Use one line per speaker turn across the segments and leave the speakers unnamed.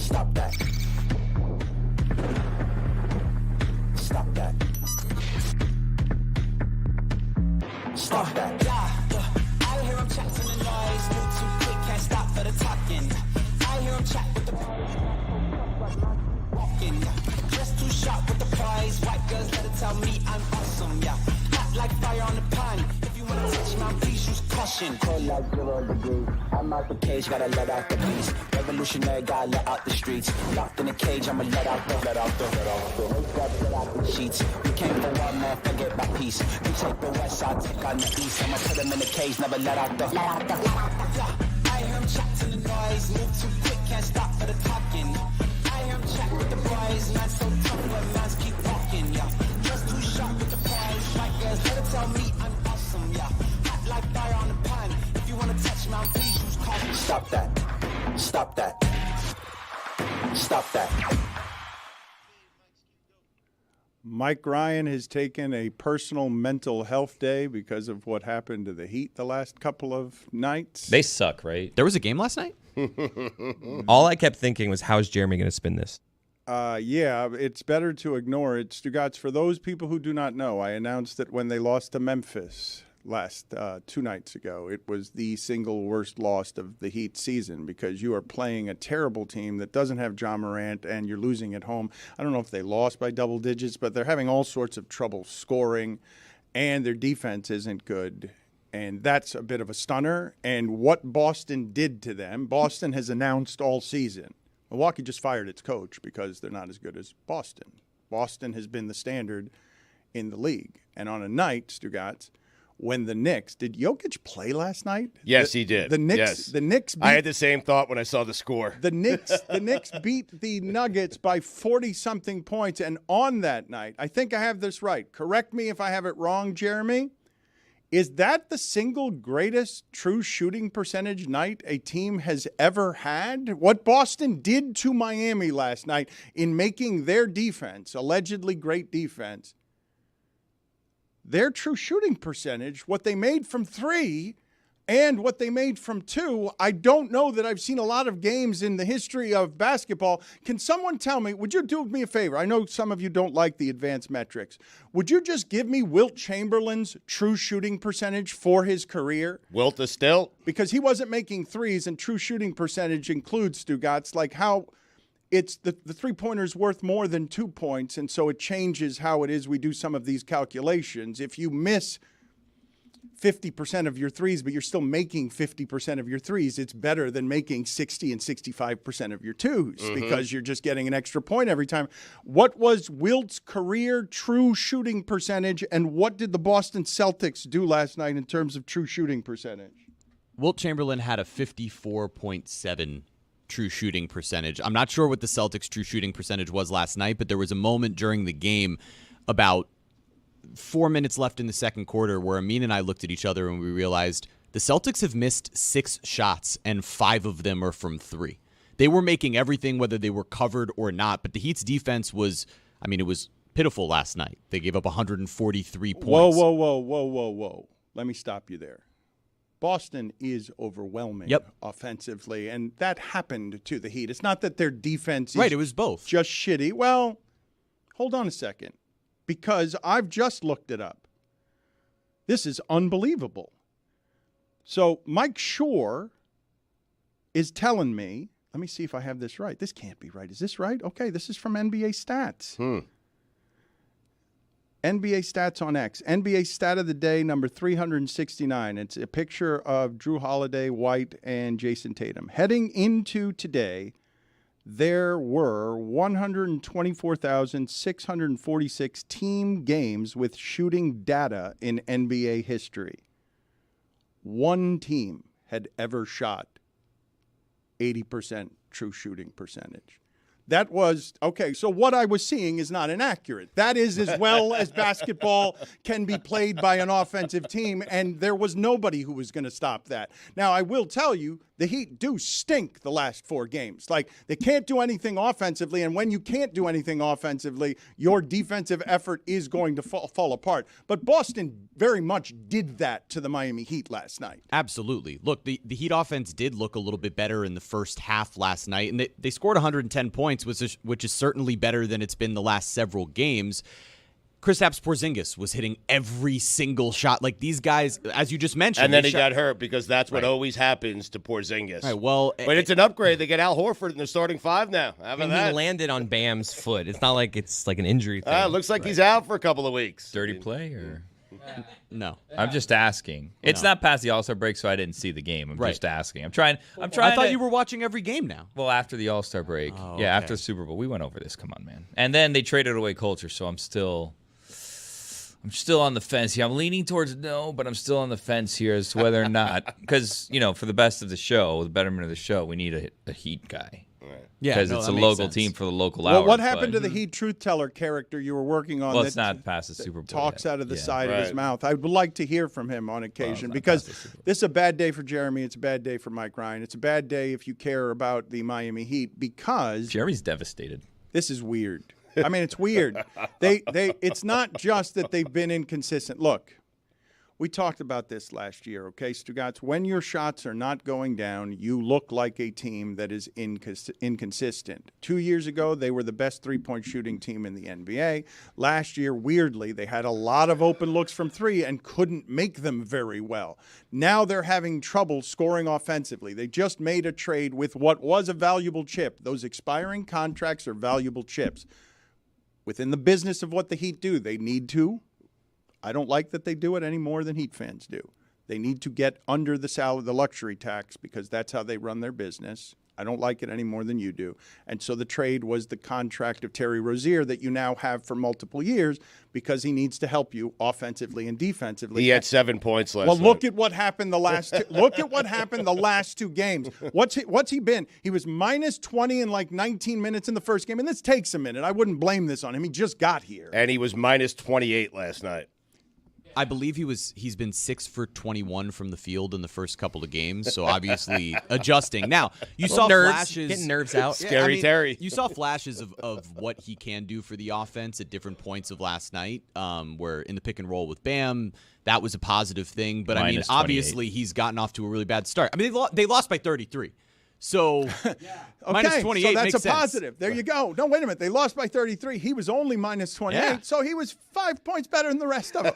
Stop that. Stop that. Stop that. Yeah. I hear him chat to the noise. Move too quick, can't stop for the talking. I hear him chat with the walking. Just too sharp with the prize. White girls let it tell me I'm awesome. Yeah. Hot like fire on the pan. If you wanna touch my please use caution. Cold like 0 degrees. I'm out the cage, gotta let out the beast. Revolutionary, gotta let out the streets. Locked in a cage, I'ma let out the sheets. We came for one man, forget my peace. You take the west, I'll take on the east. I'ma put him in the cage, never let out the. Yeah, I hear him chat to the noise. Move too quick, can't stop for the talking. I hear him chat with the boys. Man so tough, but mans keep walking. Yeah, just too sharp with the prize. My girls, let it tell me I'm awesome. Yeah, hot like fire on the pan. If you wanna touch my please use caution. Stop that. Stop that. Stop that.
Mike Ryan has taken a personal mental health day because of what happened to the Heat the last couple of nights.
They suck, right?
There was a game last night?
All I kept thinking was, how is Jeremy going to spin this?
Yeah, it's better to ignore it. Stugotz, for those people who do not know, I announced that when they lost to Memphis last 2 nights ago, it was the single worst loss of the Heat season because you are playing a terrible team that doesn't have Ja Morant and you're losing at home. I don't know if they lost by double digits, but they're having all sorts of trouble scoring and their defense isn't good. And that's a bit of a stunner. And what Boston did to them, Boston has announced all season. Milwaukee just fired its coach because they're not as good as Boston. Boston has been the standard in the league. And on a night, Stugotz, when the Knicks, did Jokic play last night?
Yes, he did.
The Knicks,
yes.
The Knicks.
I had the same thought when I saw the score.
The Knicks beat the Nuggets by 40-something points, and on that night, I think I have this right. Correct me if I have it wrong, Jeremy. Is that the single greatest true shooting percentage night a team has ever had? What Boston did to Miami last night in making their defense, allegedly great defense, their true shooting percentage, what they made from 3 and what they made from 2, I don't know that I've seen a lot of games in the history of basketball. Can someone tell me, would you do me a favor? I know some of you don't like the advanced metrics. Would you just give me Wilt Chamberlain's true shooting percentage for his career?
Wilt is still?
Because he wasn't making threes, and true shooting percentage includes, Stugotz, like how it's the three-pointer's worth more than 2 points, and so it changes how it is we do some of these calculations. If you miss 50% of your threes, but you're still making 50% of your threes, it's better than making 60 and 65% of your twos because you're just getting an extra point every time. What was Wilt's career true shooting percentage, and what did the Boston Celtics do last night in terms of true shooting percentage?
Wilt Chamberlain had a 54.7 true shooting percentage. I'm not sure what the Celtics' true shooting percentage was last night, but there was a moment during the game about 4 minutes left in the second quarter where Amin and I looked at each other and we realized the Celtics have missed 6 shots and 5 of them are from 3. They were making everything, whether they were covered or not, but the Heat's defense was, it was pitiful last night. They gave up 143 points.
Whoa. Let me stop you there. Boston is overwhelming offensively, and that happened to the Heat. It's not that their defense is
it was both.
Just shitty. Well, hold on a second, because I've just looked it up. This is unbelievable. So Mike Shore is telling me, let me see if I have this right. This can't be right. Is this right? Okay, this is from NBA Stats. NBA Stats on X. NBA Stat of the Day, number 369. It's a picture of Drew Holiday, White, and Jason Tatum. Heading into today, there were 124,646 team games with shooting data in NBA history. One team had ever shot 80% true shooting percentage. That was, okay, so what I was seeing is not inaccurate. That is as well as basketball can be played by an offensive team, and there was nobody who was going to stop that. Now, I will tell you, The Heat do stink the last 4 games. Like, they can't do anything offensively, and when you can't do anything offensively, your defensive effort is going to fall apart. But Boston very much did that to the Miami Heat last night.
Absolutely. Look, the Heat offense did look a little bit better in the first half last night, and they scored 110 points, which is certainly better than it's been the last several games. Kristaps Porzingis was hitting every single shot. Like, these guys, as you just mentioned.
And then he got hurt because that's what always happens to Porzingis.
Right, well,
but it's an upgrade. They get Al Horford in the starting 5 now. How about that?
He landed on Bam's foot. It's not like it's like an injury thing.
It looks like he's out for a couple of weeks.
Dirty play or?
No.
I'm just asking. It's not past the All-Star break, so I didn't see the game. I'm just asking. I'm trying.
I thought you were watching every game now.
Well, after the All-Star break.
Oh,
yeah,
okay.
after the Super Bowl. We went over this. Come on, man. And then they traded away Culture, so I'm still on the fence here. I'm leaning towards no, but I'm still on the fence here as to whether or not. Because, for the best of the show, the betterment of the show, we need a Heat guy.
Yeah,
because it's a local team for the local hour.
Well, what happened to the Heat truth teller character you were working on?
Well, it's not past the Super Bowl.
Talks
yet.
out of the side of his mouth. I would like to hear from him on occasion because this is a bad day for Jeremy. It's a bad day for Mike Ryan. It's a bad day if you care about the Miami Heat because
Jeremy's devastated.
This is weird. I mean, it's weird. It's not just that they've been inconsistent. Look, we talked about this last year, okay, Stugotz? When your shots are not going down, you look like a team that is inconsistent. 2 years ago, they were the best three-point shooting team in the NBA. Last year, weirdly, they had a lot of open looks from 3 and couldn't make them very well. Now they're having trouble scoring offensively. They just made a trade with what was a valuable chip. Those expiring contracts are valuable chips. Within the business of what the Heat do, they need to. I don't like that they do it any more than Heat fans do. They need to get under the luxury tax because that's how they run their business. I don't like it any more than you do. And so the trade was the contract of Terry Rozier that you now have for multiple years because he needs to help you offensively and defensively.
He had 7 points last
night.
Well,
look at what happened the last 2 games. What's he been? He was minus 20 in like 19 minutes in the first game, and this takes a minute. I wouldn't blame this on him. He just got here.
And he was minus 28 last night.
I believe he's been 6 for 21 from the field in the first couple of games, so obviously adjusting. Now, you saw flashes.
Getting nerves out.
Scary Terry.
You saw flashes of what he can do for the offense at different points of last night, where in the pick and roll with Bam, that was a positive thing. But,
Minus
obviously he's gotten off to a really bad start. I mean, they lost by 33. So, minus 28
so that's
makes
a
sense.
positive. There you go. No, wait a minute. They lost by 33. He was only minus 28, so he was 5 points better than the rest of them.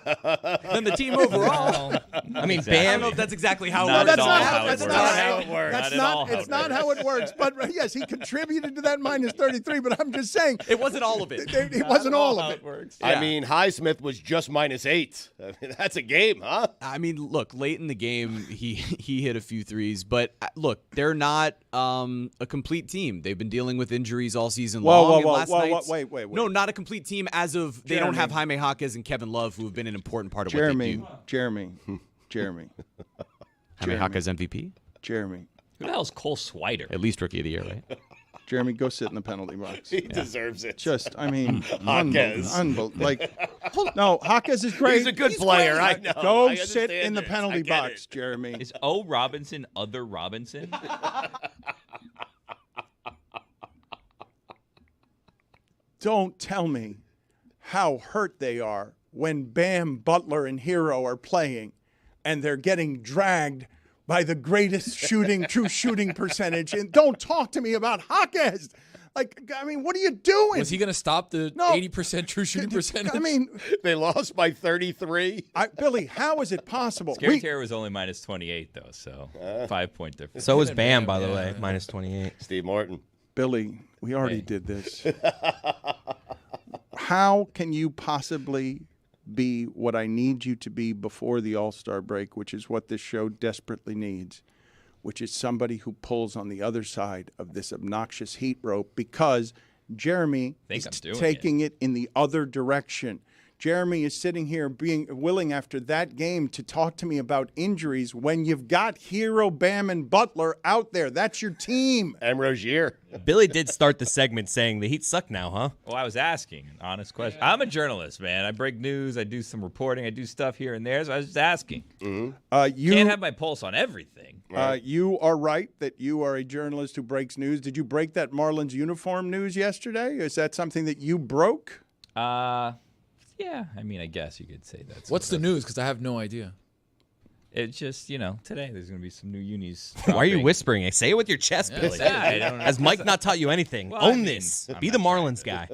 Than the team overall.
I mean,
I don't
Bam.
know if that's exactly how
Not
it
at
works.
all
That's
how
not
it
how
works.
it works.
Not at all how
It's
it
not how it works. But yes, he contributed to that minus 33. But I'm just saying
It wasn't all of it.
it wasn't all of it.
I mean, Highsmith was just minus 8. I mean, that's a game, huh?
I mean, look, late in the game, he hit a few threes, but look, they're not a complete team. They've been dealing with injuries all season long.
Wait.
No, not a complete team as of they don't have Jaime Jaquez and Kevin Love, who have been an important part of what they do.
Jeremy.
Jaime Jaquez MVP?
Jeremy.
Who the hell's Cole Swider?
At least rookie of the year, right?
Jeremy, go sit in the penalty box.
He deserves it.
Just, I mean,
Jaquez.
No, Jaquez is great.
He's a good player,
great.
I know.
Go
I
sit in the
understand
penalty
this. I get
box,
it.
Jeremy.
Is O. Robinson other Robinson?
Don't tell me how hurt they are when Bam, Butler, and Hero are playing and they're getting dragged by the greatest true shooting percentage. And don't talk to me about Jaquez. Like, I mean, what are you doing?
Was he going to stop the 80% true shooting percentage?
I mean,
They lost by 33.
Billy, how is it possible?
Scary Terry was only minus 28, though, so 5 point difference.
So was Bam, by the way, minus 28.
Steve Martin.
Billy, we already did this. How can you possibly be what I need you to be before the All-Star break, which is what this show desperately needs, which is somebody who pulls on the other side of this obnoxious heat rope, because Jeremy is taking it in the other direction. Jeremy is sitting here being willing after that game to talk to me about injuries when you've got Hero, Bam, and Butler out there. That's your team.
And Rozier.
Billy did start the segment saying the Heat suck now, huh?
Well, I was asking an honest question. I'm a journalist, man. I break news. I do some reporting. I do stuff here and there. So I was just asking.
You
Can't have my pulse on everything.
You are right that you are a journalist who breaks news. Did you break that Marlins uniform news yesterday? Is that something that you broke?
Yeah, I mean, I guess you could say that.
What's the news? Because I have no idea.
It's just, today there's going to be some new unis.
Why are you whispering it? Say it with your chest, Billy.
Yeah, I don't know.
Has Mike not taught you anything?
Well, I
Own
mean,
this.
I'm
Be the
not
Marlins guy.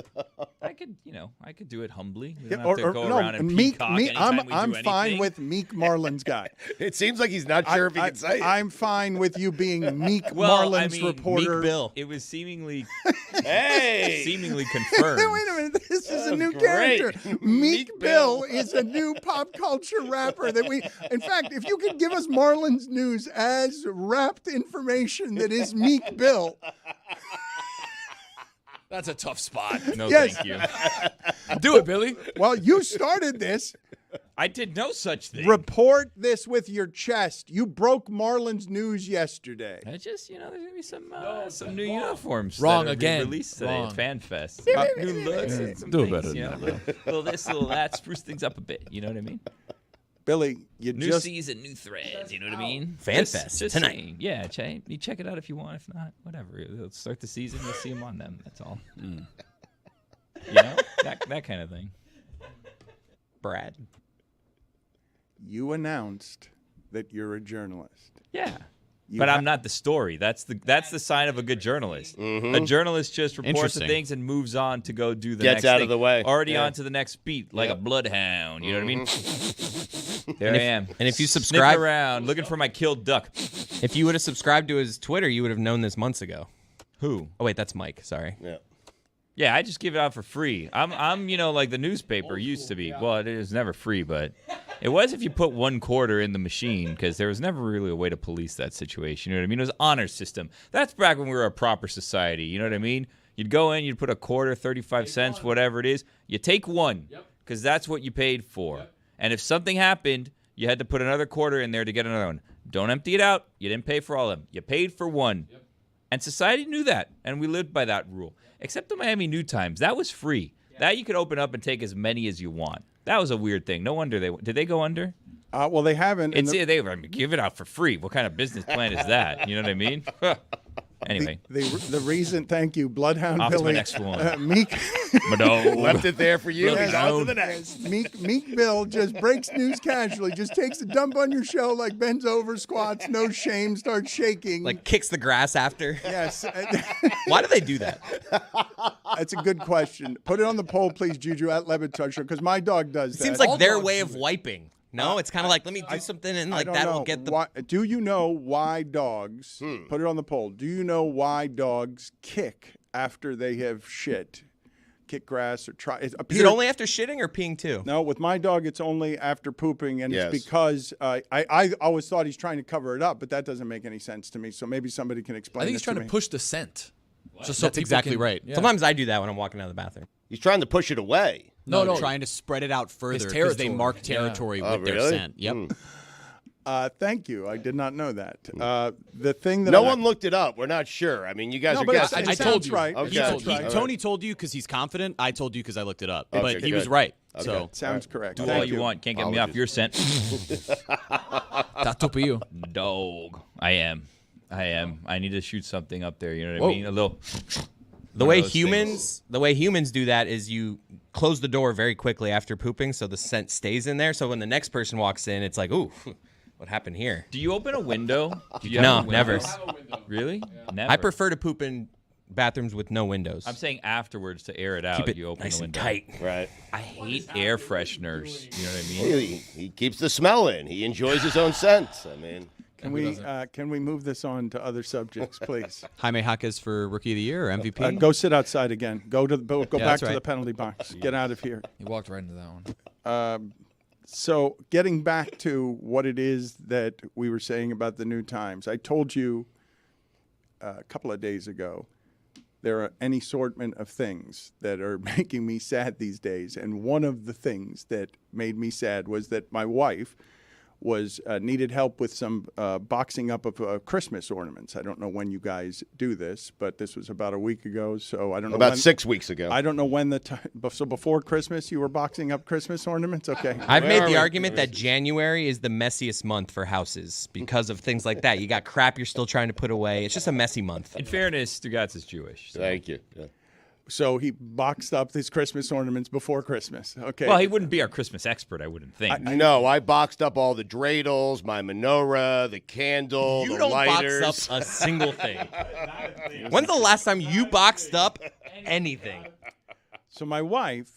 I could do it humbly. We don't have to go around and
meek.
peacock anytime we
I'm
do
fine
anything.
with meek Marlins guy.
It seems like he's not sure if he can say it.
I'm fine with you being meek
Well,
Marlins
I mean,
reporter.
Meek Bill.
It was seemingly
Hey!
confirmed.
Wait a minute, this is a new
great.
character. Meek Bill is a new pop culture rapper that we. In fact, if you could give us Marlins news as wrapped information that is Meek Bill.
That's a tough spot.
No,
Yes.
thank you.
Do it, Billy.
Well, you started this.
I did no such thing.
Report this with your chest. You broke Marlins news yesterday.
I just, there's gonna be some new uniforms.
Wrong
that are being
again.
Released today
Wrong.
at FanFest. New looks. And some
Do it
things,
better than that.
Little this, little that, spruce things up a bit. You know what I mean?
Billy, you
New
just
season, new threads. You know what I mean?
FanFest
Just
tonight.
saying. Yeah, you check it out if you want. If not, whatever. Let's start the season. You'll see them on them. That's all. That kind of thing.
Brad.
you announced that you're a journalist.
Yeah. But I'm not the story. That's the sign of a good journalist. A journalist just reports the
Interesting.
things and moves on to go do the
Gets
next
out
thing.
of the way.
Already on to the next beat, like a bloodhound. You know what I mean? There I am.
And if you
Sniffing
subscribe,
around, looking for my killed duck.
if you would have subscribed to his Twitter, you would have known this months ago.
Who?
Oh wait, that's Mike. Sorry.
Yeah.
Yeah, I just give it out for free. I'm like the newspaper used to be. Well, it was never free, but it was if you put 1 quarter in the machine, because there was never really a way to police that situation. You know what I mean? It was honor system. That's back when we were a proper society. You know what I mean? You'd go in, you'd put a quarter, 35 cents, whatever it is. You take one, because that's what you paid for. And if something happened, you had to put another quarter in there to get another one. Don't empty it out. You didn't pay for all of them. You paid for one. And society knew that, and we lived by that rule. Except the Miami New Times. That was free. That you could open up and take as many as you want. That was a weird thing. No wonder did they go under?
Well, they haven't.
It's they were give it out for free. What kind of business plan is that? You know what I mean? Anyway,
The reason, thank you, Bloodhound
off to
Billy.
my next one.
Meek,
Left it there for you.
Yes.
He's on to the next.
Meek Bill just breaks news casually, just takes a dump on your show, like bends over, squats, no shame, starts shaking.
Like kicks the grass after.
Yes.
Why do they do that?
That's a good question. Put it on the poll, please, Juju, at Le Batard Show, because my dog does that.
Seems like their way of wiping. No, it's kind of like let me do something and
I
like
don't
that will
know.
get the.
Why, do you know why dogs, put it on the poll, do you know why dogs kick after they have shit? Kick grass or try.
Is it only after shitting or peeing too?
No, with my dog, it's only after pooping, and
Yes.
it's because I always thought he's trying to cover it up, but that doesn't make any sense to me. So maybe somebody can explain.
I think he's
it
trying
to
to
me.
push the scent. Just so
That's
people
exactly
can-
right.
Yeah.
Sometimes I do that when I'm walking out of the bathroom.
He's trying to push it away.
No.
Trying to spread it out further
His
because they
territory.
mark
Yeah.
territory
Oh,
with their
really?
scent. Yep.
Thank you. I did not know that. The thing that
No one looked it up. We're not sure. I mean, you guys
No,
are
but
guessing.
it
I
sounds
told you.
right.
Okay.
It sounds
He-
right.
Tony told you because he's confident. I told you because I looked it up.
Okay,
But he was
good.
right.
Okay.
So
Sounds correct.
Do
Thank
all you want. Can't get me off your scent.
Tattoo you.
Dog. I am. I need to shoot something up there. You know what
Whoa.
I mean? A little.
The
One
way
of those
humans do that is you close the door very quickly after pooping, so the scent stays in there. So when the next person walks in, it's like, ooh, what happened here?
Do you open a window? Do you
No,
have a
never.
window? Really? Never.
I prefer to poop in bathrooms with no windows.
I'm saying afterwards to air it out.
Keep it
you open
nice
the
and
window.
tight.
Right.
I hate air fresheners. You know what I mean?
He keeps the smell in. He enjoys his own scent. I mean,
Can we move this on to other subjects, please?
Jaime Jaquez for Rookie of the Year or MVP?
Go sit outside again. Go back
that's
to
right.
the penalty box. Get out of here.
He walked right into that one.
So getting back to what it is that we were saying about the New Times, I told you a couple of days ago there are any assortment of things that are making me sad these days. And one of the things that made me sad was that my wife was needed help with some boxing up of Christmas ornaments. I don't know when you guys do this, but this was about a week ago. So I don't know.
About 6 weeks ago.
I don't know when the time. So before Christmas, you were boxing up Christmas ornaments. Okay.
I've made the argument that January is the messiest month for houses because of things like that. You got crap you're still trying to put away. It's just a messy month.
In fairness, Stugotz is Jewish. So.
Thank you. Yeah.
So he boxed up his Christmas ornaments before Christmas. Okay.
Well, he wouldn't be our Christmas expert, I wouldn't think.
No, I boxed up all the dreidels, my menorah, the candle,
You
the
don't
lighters.
box up a single thing. When's the last time you boxed up anything?
So my wife,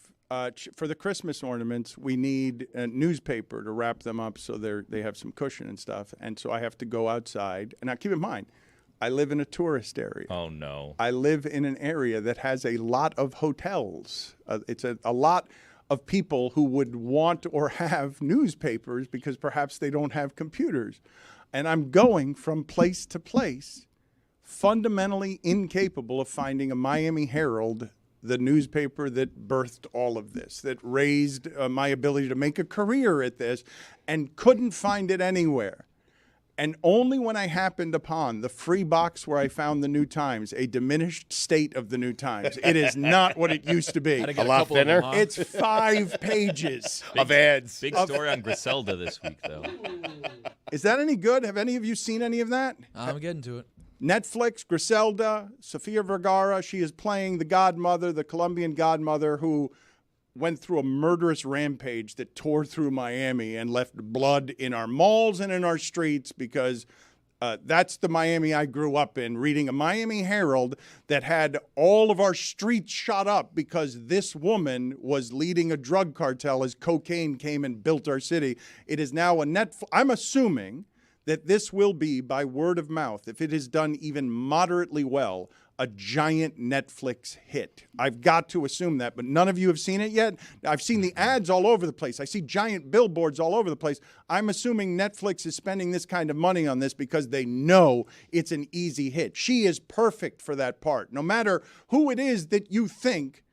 for the Christmas ornaments, we need a newspaper to wrap them up so they have some cushion and stuff. And so I have to go outside. And now keep in mind, I live in a tourist area.
Oh, no.
I live in an area that has a lot of hotels. It's a lot of people who would want or have newspapers because perhaps they don't have computers. And I'm going from place to place, fundamentally incapable of finding a Miami Herald, the newspaper that birthed all of this, that raised my ability to make a career at this, and couldn't find it anywhere. And only when I happened upon the free box where I found the New Times, a diminished state of the New Times. It is not what it used to be.
A lot thinner
It's 5 pages.
of ads.
Big story on Griselda this week, though.
Is that any good? Have any of you seen any of that?
I'm getting to it.
Netflix, Griselda, Sofia Vergara. She is playing the godmother, the Colombian godmother, who went through a murderous rampage that tore through Miami and left blood in our malls and in our streets because that's the Miami I grew up in, reading a Miami Herald that had all of our streets shot up because this woman was leading a drug cartel as cocaine came and built our city. It is now I'm assuming that this will be, by word of mouth, if it is done even moderately well, a giant Netflix hit. I've got to assume that, but none of you have seen it yet. I've seen the ads all over the place. I see giant billboards all over the place. I'm assuming Netflix is spending this kind of money on this because they know it's an easy hit. She is perfect for that part. No matter who it is that you think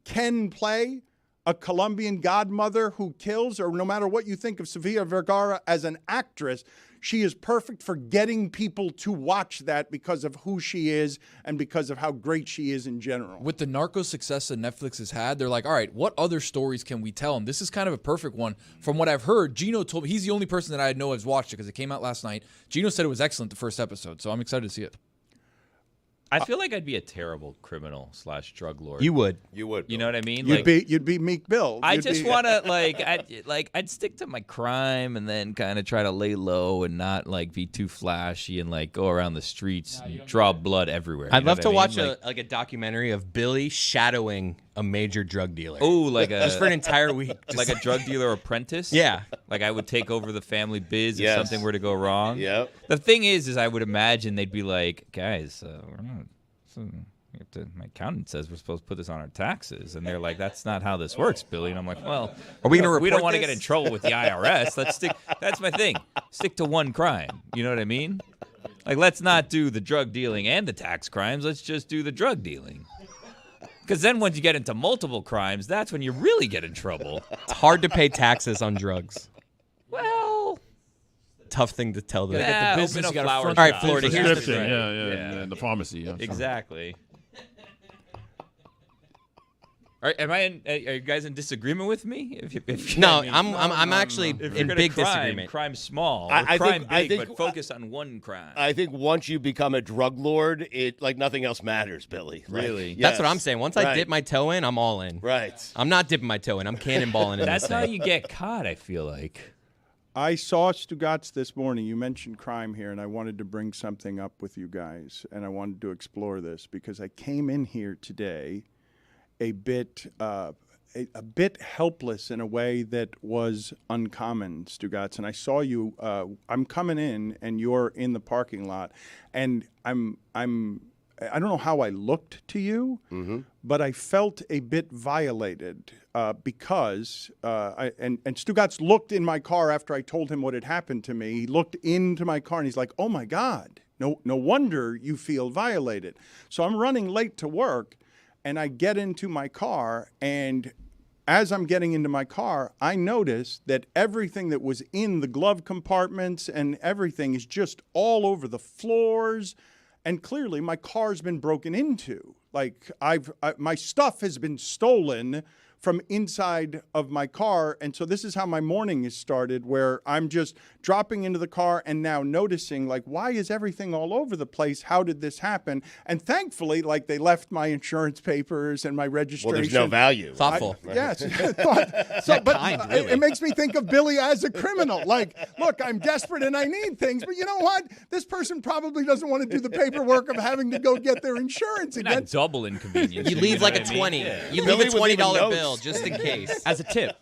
can play a Colombian godmother who kills, or no matter what you think of Sofia Vergara as an actress, she is perfect for getting people to watch that because of who she is and because of how great she is in general.
With the narco success that Netflix has had, they're like, all right, what other stories can we tell? And this is kind of a perfect one. From what I've heard, Gino told me, he's the only person that I know has watched it because it came out last night. Gino said it was excellent, the first episode, so I'm excited to see it.
I feel like I'd be a terrible criminal / drug lord.
You would.
You would.
You know what I mean?
You'd be Meek Bill.
I just want to I'd stick to my crime and then kind of try to lay low and not be too flashy and go around the streets and draw blood everywhere.
I'd love to watch a documentary of Billy shadowing a major drug dealer.
Oh,
just for an entire week,
like a drug dealer apprentice.
Yeah,
I would take over the family biz if
Yes.
something were to go wrong.
Yep.
The thing is I would imagine they'd be like, guys, we're not. My accountant says we're supposed to put this on our taxes, and they're like, "That's not how this works, Billy." And I'm like, "Well,
are we going to?
We don't want to get in trouble with the IRS. Let's stick. That's my thing. Stick to one crime. You know what I mean? Let's not do the drug dealing and the tax crimes. Let's just do the drug dealing. Because then once you get into multiple crimes, that's when you really get in trouble.
It's hard to pay taxes on drugs.
Well,
tough thing to tell them.
yeah,
the business,
open a
you gotta
flower
front
All right,
shop.
Florida, here's the
Prescription,
Right.
yeah, and the pharmacy. Yeah,
Exactly. Am I? Are you guys in disagreement with me?
No, I'm actually
If
in
you're
big
crime,
disagreement.
crime small, or
I
crime
think-
big, but focus on one crime.
I think once you become a drug lord, it nothing else matters, Billy.
Really?
That's what I'm saying. Once I
Right.
dip my toe in, I'm all in.
Right.
I'm not dipping my toe in. I'm cannonballing in
That's
this
how
thing.
you get caught, I feel like.
I saw Stugotz this morning. You mentioned crime here, and I wanted to bring something up with you guys, and I wanted to explore this because I came in here today a bit helpless in a way that was uncommon, Stugotz. And I saw you. I'm coming in, and you're in the parking lot, and I don't know how I looked to you, but I felt a bit violated because and Stugotz looked in my car after I told him what had happened to me. He looked into my car and he's like, "Oh my God, No wonder you feel violated. So I'm running late to work, and I get into my car, and as I'm getting into my car, I notice that everything that was in the glove compartments and everything is just all over the floors. And clearly my car's been broken into. Like my stuff has been stolen from inside of my car. And so this is how my morning is started, where I'm just dropping into the car and now noticing, like, why is everything all over the place? How did this happen? And thankfully, like, they left my insurance papers and my registration.
Well, there's no value.
Thoughtful.
Yes. It makes me think of Billy as a criminal. Like, look, I'm desperate and I need things, but you know what? This person probably doesn't want to do the paperwork of having to go get their insurance
Not
again.
double inconvenience.
You leave like a 20. You leave
Billy
a
with even
$20
notes.
bill just in case.
As a tip.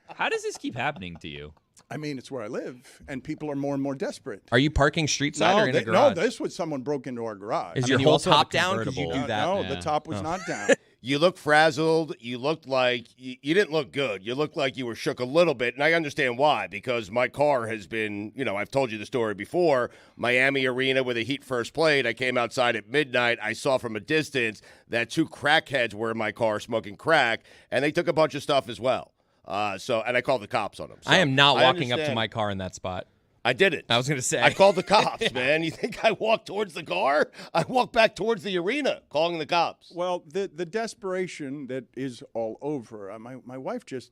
How does this keep happening to you?
I mean, it's where I live, and people are more and more desperate.
Are you parking street side or in a
no,
garage?
this was someone broke into our garage.
Is
I
your
mean, you
whole
also have
top
a
down? Could you
convertible.
do that?
No,
Yeah.
the top was not down.
You look frazzled. You looked like you didn't look good. You looked like you were shook a little bit, and I understand why, because my car has been, I've told you the story before, Miami Arena with a Heat first plate. I came outside at midnight. I saw from a distance that 2 crackheads were in my car smoking crack, and they took a bunch of stuff as well. And I called the cops on them. So
I am not
I
walking up to
understand.
my car in that spot.
I did it.
I was going to say.
I called the cops, man. You think I walked towards the car? I walked back towards the arena, calling the cops.
Well, the desperation that is all over. My wife just,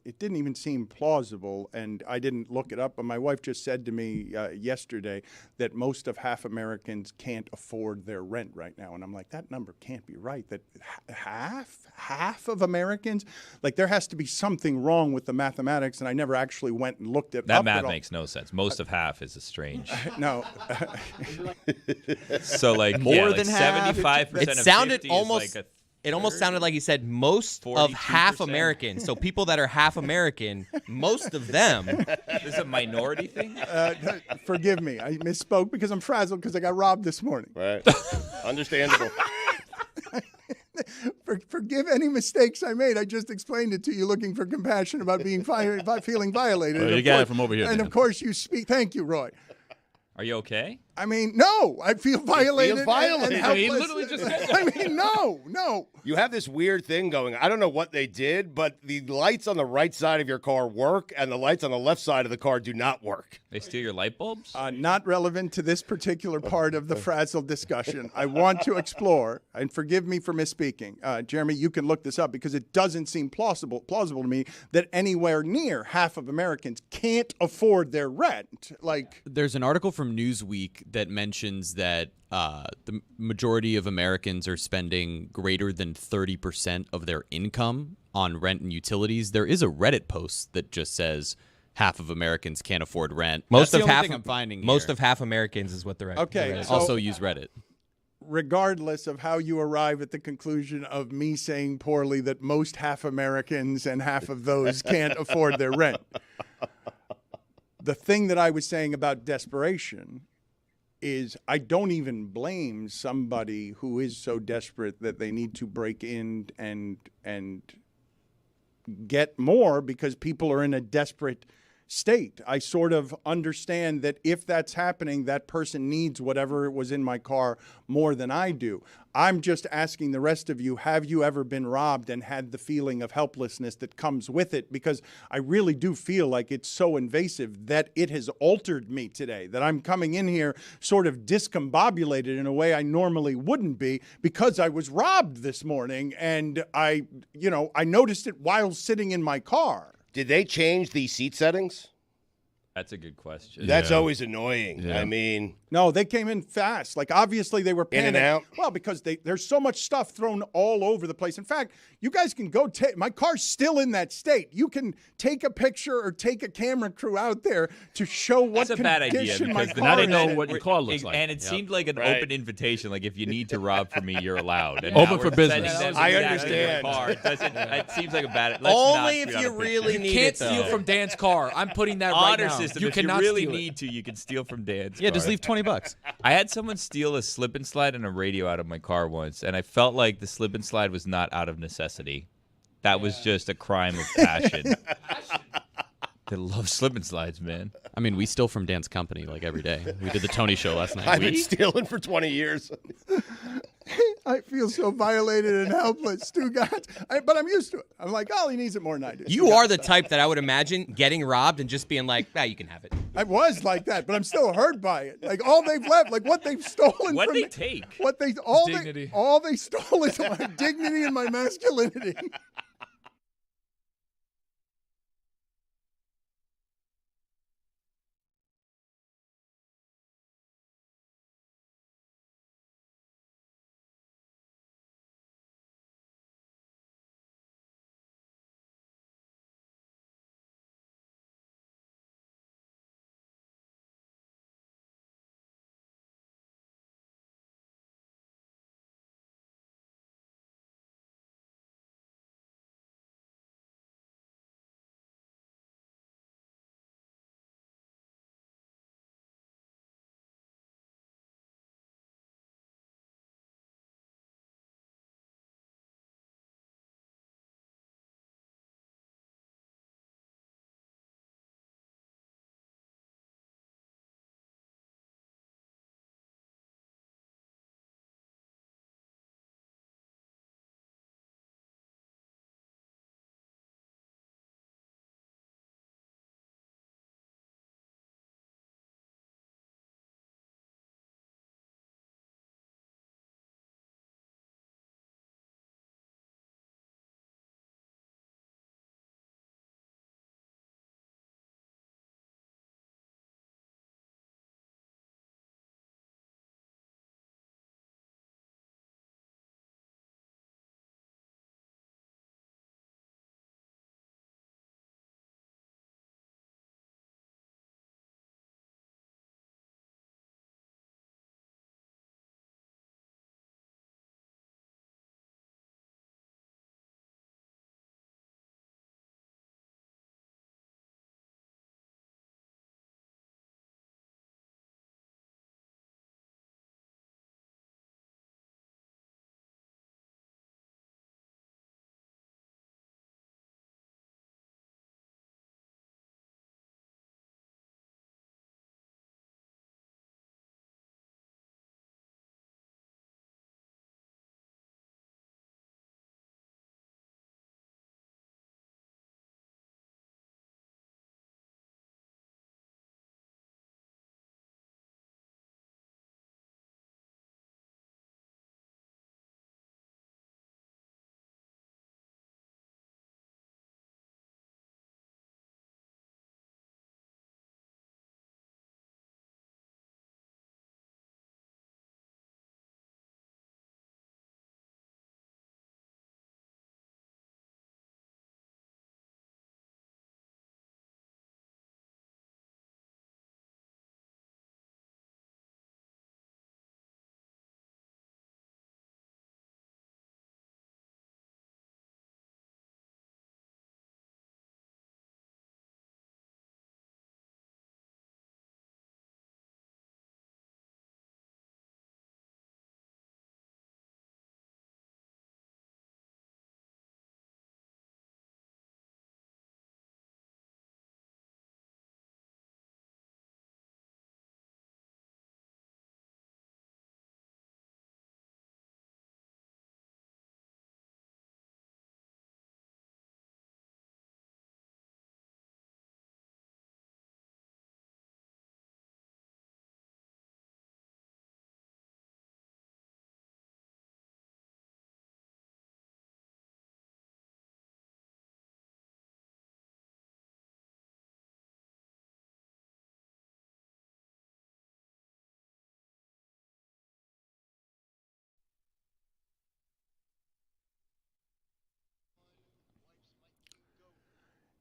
it didn't even seem plausible, and I didn't look it up, but my wife just said to me yesterday that most of half Americans can't afford their rent right now. And I'm like, that number can't be right. That half of Americans? Like, there has to be something wrong with the mathematics, and I never actually went and looked it
That
up.
math makes no sense. Most of half is a strange.
No.
So like
More
like
than half?
75%
It
of
sounded
50
almost.
is like
It almost sounded like he said most of
42%.
half American. So people that are half American, most of them.
this is a minority thing.
Forgive me. I misspoke because I'm frazzled because I got robbed this morning.
Right. Understandable.
Forgive any mistakes I made. I just explained it to you, looking for compassion about being feeling violated.
Well,
And
you
of
got it
course-
from over here,
And
Dan.
of course, you speak. Thank you, Roy.
Are you okay?
I mean, no. I feel violated.
violated.
And
I mean,
he
helpless.
literally just said
I mean, no.
You have this weird thing going. I don't know what they did, but the lights on the right side of your car work, and the lights on the left side of the car do not work.
They steal your light bulbs?
Not relevant to this particular part of the frazzled discussion. I want to explore, and forgive me for misspeaking. Jeremy, you can look this up because it doesn't seem plausible to me that anywhere near half of Americans can't afford their rent. Like,
There's an article from Newsweek that mentions that the majority of Americans are spending greater than 30% of their income on rent and utilities. There is a Reddit post that just says half of Americans can't afford rent.
Most
That's
of
the only
half.
thing I'm finding
most
here.
of half Americans is what they're.
Okay,
they're-
so-
Also use Reddit.
regardless of how you arrive at the conclusion of me saying poorly that most half Americans and half of those can't afford their rent. The thing that I was saying about desperation is I don't even blame somebody who is so desperate that they need to break in and get more because people are in a desperate state. I sort of understand that if that's happening, that person needs whatever was in my car more than I do. I'm just asking the rest of you, have you ever been robbed and had the feeling of helplessness that comes with it? Because I really do feel like it's so invasive that it has altered me today, that I'm coming in here sort of discombobulated in a way I normally wouldn't be because I was robbed this morning and I noticed it while sitting in my car.
Did they change the seat settings?
That's a good question.
That's
Yeah.
always annoying.
Yeah.
I mean,
No, they came in fast. Like, obviously, they were
In
panicked.
and out?
Well, because there's so much stuff thrown all over the place. In fact, you guys can go take my car's still in that state. You can take a picture or take a camera crew out there to show what
That's a bad idea
condition my
because
car
now they
is
know
in.
what your car looks like.
And it seemed like an
Right.
open invitation. Like, if you need to rob from me, you're allowed. And
Open
now
for
we're
business.
sending them
I
exactly to your
understand.
car. It seems like a bad. Let's
Only
not
if
tweet out
you
a picture.
really need
Can't
it. Though.
steal from Dan's car. I'm putting that right
Honor
now.
system.
You
If you
cannot
really
steal it.
need to, you can steal from Dan's
Yeah,
car.
just leave $20.
I had someone steal a slip and slide and a radio out of my car once, and I felt like the slip and slide was not out of necessity. That was just a crime of passion. love slip and slides, man.
I mean, we steal from Dan's company like every day. We did the Tony Show last night.
I've been stealing for 20 years.
I feel so violated and helpless, Stugotz. But I'm used to it. I'm like, oh, he needs it more than I do.
You are the type that I would imagine getting robbed and just being like, you can have it.
I was like that, but I'm still hurt by it. Like all they've left, like what they've stolen
What'd
from
they
me.
take?
Dignity.
All they stole is my dignity and my masculinity.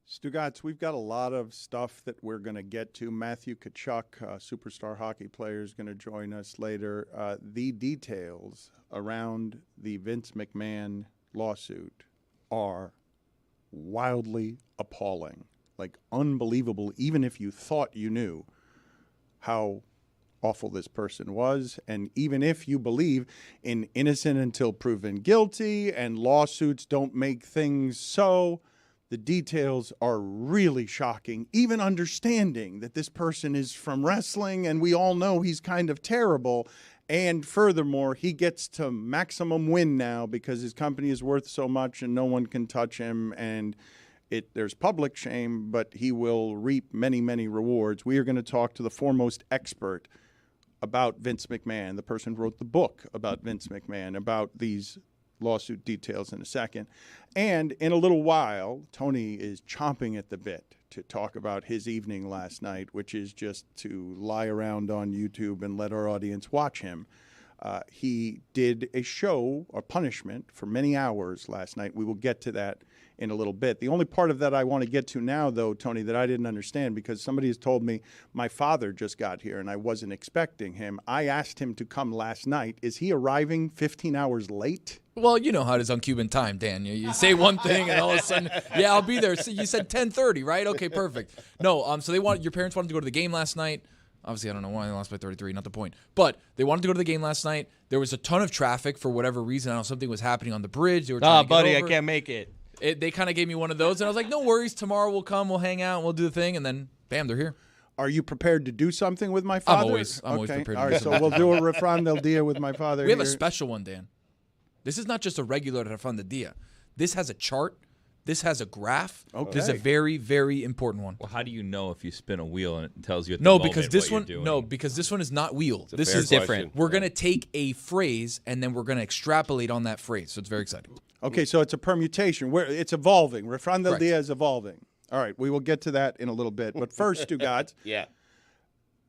Stugotz, we've got a lot of stuff that we're going to get to. Matthew Tkachuk, superstar hockey player, is going to join us later. The details around the Vince McMahon lawsuit are wildly appalling, like unbelievable, even if you thought you knew how awful this person was. And even if you believe in innocent until proven guilty and lawsuits don't make things so, The details are really shocking, even understanding that this person is from wrestling and we all know he's kind of terrible. And furthermore, he gets to maximum win now because his company is worth so much and no one can touch him. And there's public shame, but he will reap many, many rewards. We are going to talk to the foremost expert about Vince McMahon, the person who wrote the book about Vince McMahon, about these lawsuit details in a second. And in a little while, Tony is chomping at the bit to talk about his evening last night, which is just to lie around on YouTube and let our audience watch him. He did a show, or punishment, for many hours last night. We will get to that in a little bit. The only part of that I want to get to now, though, Tony, that I didn't understand, because somebody has told me my father just got here and I wasn't expecting him. I asked him to come last night. Is he arriving 15 hours late?
Well, you know how it is on Cuban time, Dan. You say one thing and all of a sudden, yeah, I'll be there. So you said 10:30, right? Okay, perfect. No, so your parents wanted to go to the game last night. Obviously, I don't know why they lost by 33, not the point. But they wanted to go to the game last night. There was a ton of traffic for whatever reason. I don't know, something was happening on the bridge. They were trying to get
buddy,
over.
I can't make it.
They kind of gave me one of those, and I was like, no worries. Tomorrow we'll come, we'll hang out, we'll do the thing, and then, bam, they're here.
Are you prepared to do something with my father?
I'm always prepared to
All
do
right,
something.
so we'll do a Refran del Dia with my father.
We have a
here.
special one, Dan. This is not just a regular Refran del Dia. This has a chart. This has a graph.
Okay.
This is a very, very important one.
Well, how do you know if you spin a wheel and it tells you at the
No,
moment
because this
what
one,
you're doing?
no, because this one is not wheeled. This
fair
is
question.
different. We're gonna take a phrase and then we're gonna extrapolate on that phrase. So it's very exciting.
Okay, so it's a permutation. It's evolving. Refran del
Correct.
Dia is evolving. All right, we will get to that in a little bit. But first, Stugotz,
Yeah.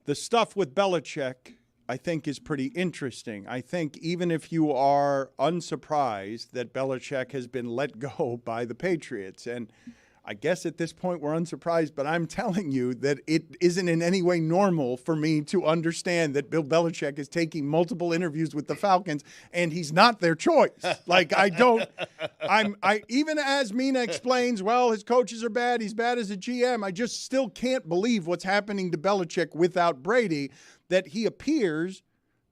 the stuff with Belichick, I think, is pretty interesting. I think even if you are unsurprised that Belichick has been let go by the Patriots, and I guess at this point we're unsurprised, but I'm telling you that it isn't in any way normal for me to understand that Bill Belichick is taking multiple interviews with the Falcons and he's not their choice. Like, even as Mina explains, well, his coaches are bad, he's bad as a GM, I just still can't believe what's happening to Belichick without Brady, that he appears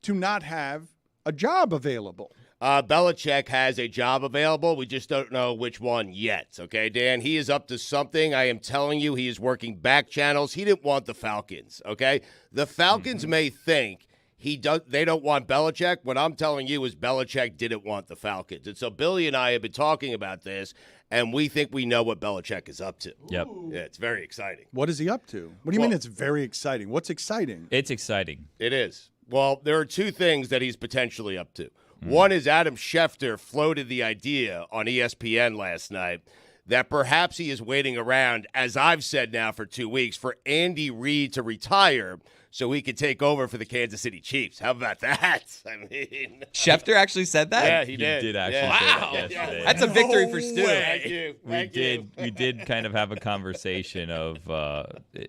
to not have a job available.
Belichick has a job available. We just don't know which one yet. Okay, Dan, he is up to something. I am telling you, he is working back channels. He didn't want the Falcons. Okay, the Falcons may think they don't want Belichick. What I'm telling you is Belichick didn't want the Falcons. And so Billy and I have been talking about this, and we think we know what Belichick is up to.
Yep.
Yeah, it's very exciting.
What is he up to? What do you mean it's very exciting? What's exciting?
It's exciting.
It is. Well, there are two things that he's potentially up to. One is Adam Schefter floated the idea on ESPN last night that perhaps he is waiting around, as I've said now for 2 weeks, for Andy Reid to retire so he could take over for the Kansas City Chiefs. How about that? I mean,
Schefter actually said that?
yeah, he
He
did.
did actually
Yeah.
say that
Wow.
yesterday.
That's a victory for Stu.
Thank you.
We did kind of have a conversation of,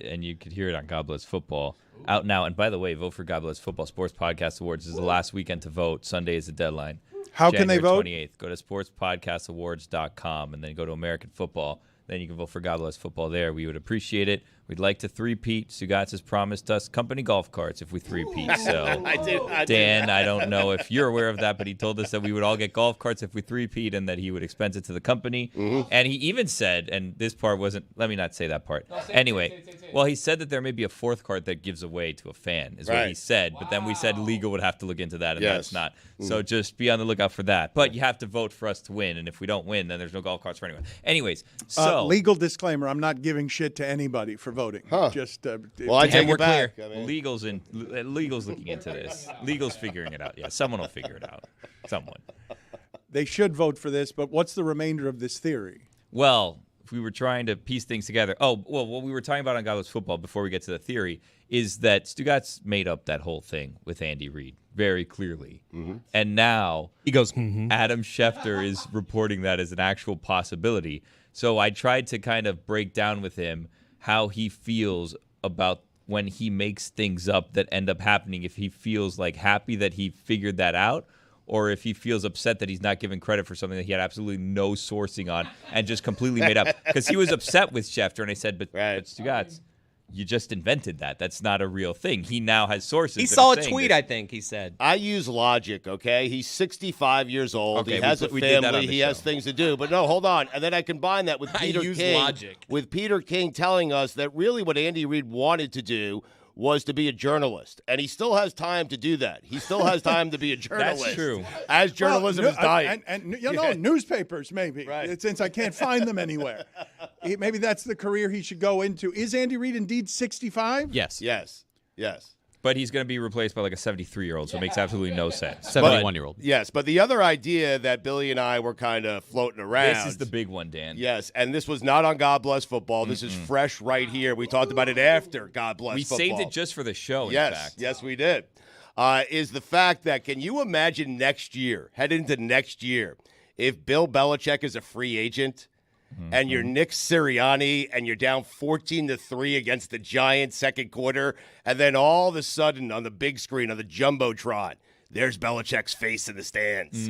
and you could hear it on God Bless Football out now. And by the way, vote for God Bless Football Sports Podcast Awards. This is the last weekend to vote. Sunday is the deadline.
How can they vote?
January 28th. Go to sportspodcastawards.com and then go to American Football. Then you can vote for God Bless Football there. We would appreciate it. We'd like to three-peat. Stugotz has promised us company golf carts if we three-peat. So, Dan, I don't know if you're aware of that, but he told us that we would all get golf carts if we three-peat and that he would expense it to the company. And he even said, and this part wasn't, let me not say that part. Anyway, well, he said that there may be a fourth cart that gives away to a fan, is what he
Right.
said. But then we said legal would have to look into that, and
Yes.
that's not. So just be on the lookout for that. But you have to vote for us to win, and if we don't win, then there's no golf carts for anyone. Anyways, so
Legal disclaimer, I'm not giving shit to anybody for voting. Just
Well, I take
we're
it back. I mean,
Legal's looking into this. Legal's figuring it out. Yeah, someone will figure it out. Someone.
they should vote for this, but what's the remainder of this theory?
Well, if we were trying to piece things together. Oh, well, what we were talking about on Godless Football before we get to the theory is that Stugotz made up that whole thing with Andy Reid very clearly. And now
He goes,
Adam Schefter is reporting that as an actual possibility. So I tried to kind of break down with him how he feels about when he makes things up that end up happening, if he feels like happy that he figured that out, or if he feels upset that he's not given credit for something that he had absolutely no sourcing on and just completely made up. Because he was upset with Schefter, and I said, but Stugotz, you just invented that. That's not a real thing. He now has sources.
He
that
saw
are
a
saying
tweet,
this.
I think he said.
I use logic, okay? He's 65 years old.
Okay,
he has
we
a
did that on
family.
the
He has
show.
things to do. But no, hold on. And then I combine that with
I
Peter
use
King.
logic.
With Peter King telling us that really what Andy Reid wanted to do was to be a journalist. And he still has time to do that. He still has time to be a journalist.
That's true.
As journalism is dying.
And you know, newspapers maybe,
Right.
since I can't find them anywhere. Maybe that's the career he should go into. Is Andy Reid indeed 65?
Yes.
Yes. Yes.
But he's going to be replaced by like a 73-year-old, so it makes absolutely no sense.
71-year-old.
Yes. But the other idea that Billy and I were kind of floating around.
This is the big one, Dan.
Yes, and this was not on God Bless Football. This is fresh right here. We talked about it after God Bless
We
Football.
saved it just for the show, in
Yes,
fact.
yes, we did. Is the fact that can you imagine next year, head into next year, if Bill Belichick is a free agent and you're Nick Sirianni and you're down 14-3 against the Giants second quarter, and then all of a sudden on the big screen on the Jumbotron, there's Belichick's face in the stands.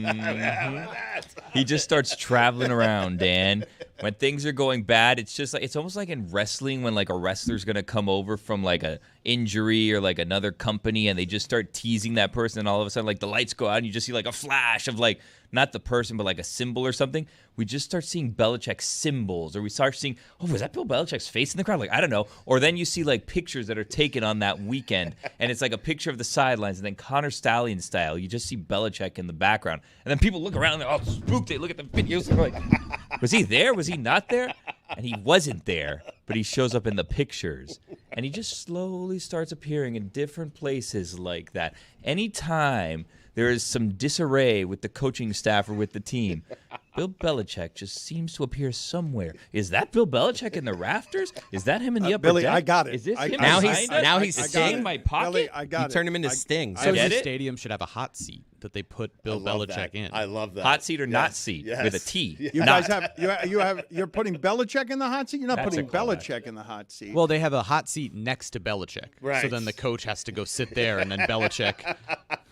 He just starts traveling around, Dan. When things are going bad, it's just like it's almost like in wrestling when like a wrestler's gonna come over from like a injury or like another company and they just start teasing that person and all of a sudden like the lights go out and you just see like a flash of like not the person but like a symbol or something. We just start seeing Belichick's symbols, or we start seeing, oh, was that Bill Belichick's face in the crowd? Like, I don't know. Or then you see like pictures that are taken on that weekend and it's like a picture of the sidelines and then Connor Stallion style, you just see Belichick in the background. And then people look around and they're all spooked. They look at the videos and they're like, was he there? Was he not there? And he wasn't there, but he shows up in the pictures. And he just slowly starts appearing in different places like that. Anytime there is some disarray with the coaching staff or with the team, Bill Belichick just seems to appear somewhere. Is that Bill Belichick in the rafters? Is that him in the upper
Billy,
deck?
I got it.
Is this him
Now
behind
he's-
us?
now he's
I got
Sting?
it in my pocket.
Billy, I got
You
it.
turned him into Sting.
I
So
get
the
it.
stadium should have a hot seat that they put Bill
love
Belichick
that.
in.
I love that.
Hot seat or not seat
Yes.
with a T.
You
Not.
guys you're putting Belichick in the hot seat? You're not
That's
putting
a callback.
Belichick in the hot seat.
Well, they have a hot seat next to Belichick.
Right.
So then the coach has to go sit there, and then Belichick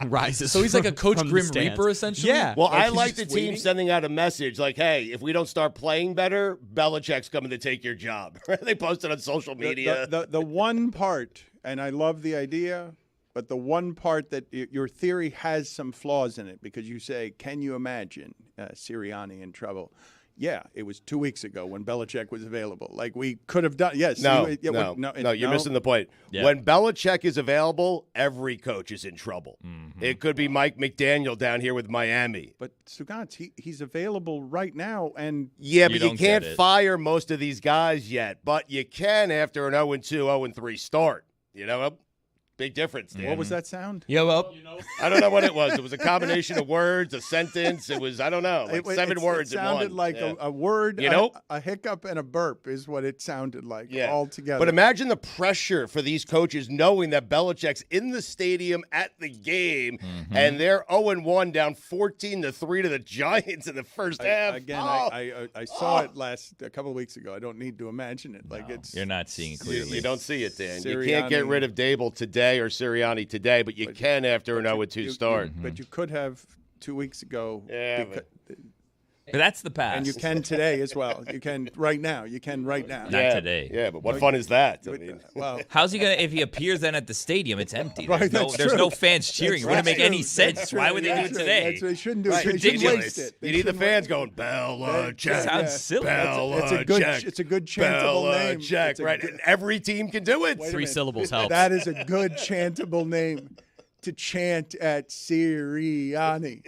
rises.
So he's like a Coach
from the
Grim
stands.
Reaper, essentially?
Yeah.
Well, I
he's
like the
just
team
waiting?
sending out a message like, hey, if we don't start playing better, Belichick's coming to take your job. They posted on social media.
The one part, and I love the idea, but the one part that your theory has some flaws in it, because you say, can you imagine Sirianni in trouble? Yeah, it was 2 weeks ago when Belichick was available. Like, we could have done, yes.
No,
no,
you're missing the point.
Yeah.
When Belichick is available, every coach is in trouble. It could be Mike McDaniel down here with Miami.
But Stugotz, he's available right now, and
Yeah,
You
but you
don't
can't
get it.
fire most of these guys yet. But you can after an 0-2, 0-3 start. You know, big difference, Dan.
what was that sound?
Yo, up.
I don't know what it was. It was a combination of words, a sentence. It was, I don't know, like seven words
It sounded
in one.
like
Yeah.
a word,
You know?
a hiccup, and a burp is what it sounded like
Yeah.
all together.
But imagine the pressure for these coaches knowing that Belichick's in the stadium at the game and they're 0-1 down 14-3 to the Giants in the first half.
Again,
Oh.
I saw it a couple of weeks ago. I don't need to imagine it. Like it's
You're not seeing it
You,
clearly.
you don't see it, Dan. You can't get
Sirianni-
rid of Dable today or Sirianni today, but you can after an 0-2 start.
But you could have 2 weeks ago.
Yeah,
beca-
But that's the past.
and you can today as well. You can right now. You can right now.
Not today.
Yeah, but what fun is that? I mean,
Well,
How's he gonna? If he appears then at the stadium, it's empty. There's,
Right,
no,
that's
there's
true.
no fans cheering. It wouldn't make any sense.
That's
Why
true.
would they do
That's
it
right.
today?
They shouldn't do it.
Right.
They shouldn't
Ridiculous.
waste it. They
you need the
shouldn't
fans
waste
going,
It
Belichick.
sounds silly.
Belichick.
It's a good chantable name.
Belichick,
It's a
right?
good-
And every team can do it.
Wait a
Three
minute.
syllables helps.
That is a good chantable name to chant at Sirianni.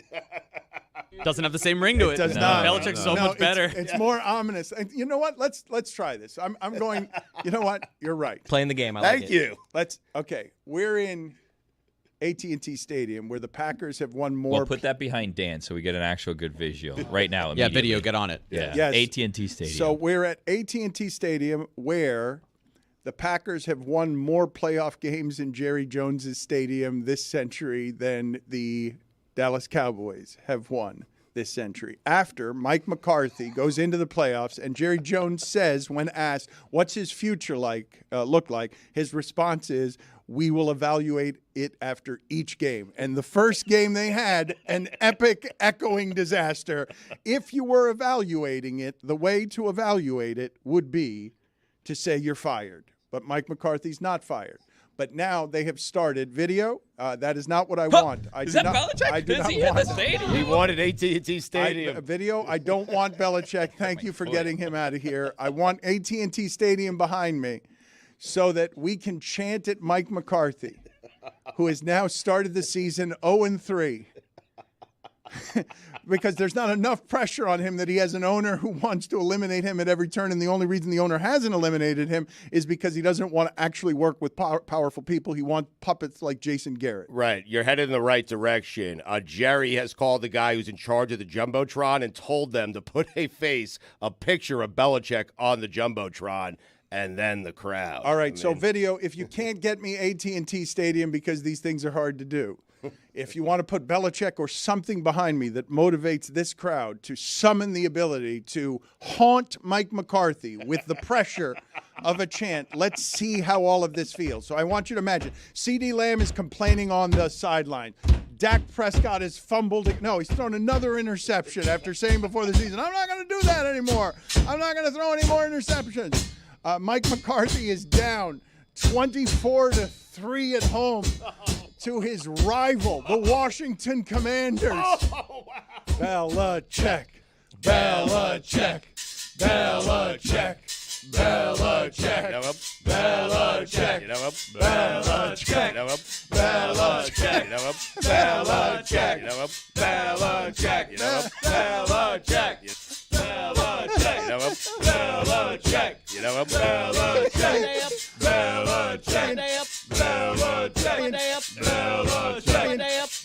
Doesn't have the same ring to it.
Does
No,
not.
Belichick's so
No,
much better.
It's more ominous. And you know what? Let's try this. I'm going. You know what? You're right.
Playing the game. I like
Thank
it.
you.
Okay. We're in AT&T Stadium where the Packers have won more.
Well, put that behind Dan so we get an actual good visual right now.
Yeah,
immediately.
video. Get on it.
Yeah.
Yes.
AT&T Stadium.
So we're at AT&T Stadium where the Packers have won more playoff games in Jerry Jones's stadium this century than the Dallas Cowboys have won this century. After Mike McCarthy goes into the playoffs and Jerry Jones says, when asked, what's his future look like, his response is, we will evaluate it after each game. And the first game they had, an epic echoing disaster. If you were evaluating it, the way to evaluate it would be to say you're fired. but Mike McCarthy's not fired. But now they have started video. That is not what I want.
Is that Belichick?
I do
Is
not
he at
want
the stadium?
He wanted AT&T Stadium.
video. I don't want Belichick. Thank you for getting him out of here. I want AT&T Stadium behind me so that we can chant at Mike McCarthy, who has now started the season 0-3. Because there's not enough pressure on him that he has an owner who wants to eliminate him at every turn. And the only reason the owner hasn't eliminated him is because he doesn't want to actually work with powerful people. He wants puppets like Jason Garrett.
Right. You're headed in the right direction. Jerry has called the guy who's in charge of the Jumbotron and told them to put a picture of Belichick on the Jumbotron, and then the crowd.
All right, so video, if you can't get me AT&T Stadium because these things are hard to do, if you want to put Belichick or something behind me that motivates this crowd to summon the ability to haunt Mike McCarthy with the pressure of a chant, let's see how all of this feels. So I want you to imagine, CeeDee Lamb is complaining on the sideline. Dak Prescott has fumbled. No, he's thrown another interception after saying before the season, I'm not going to do that anymore. I'm not going to throw any more interceptions. Mike McCarthy is down 24-3 at home to his rival, the Washington Commanders. Oh, wow. Belichick, Belichick, Belichick, Belichick, Belichick, Belichick, Belichick, Belichick, Belichick, Belichick, Belichick. Belichick, you know him. Belichick, Belichick, Belichick,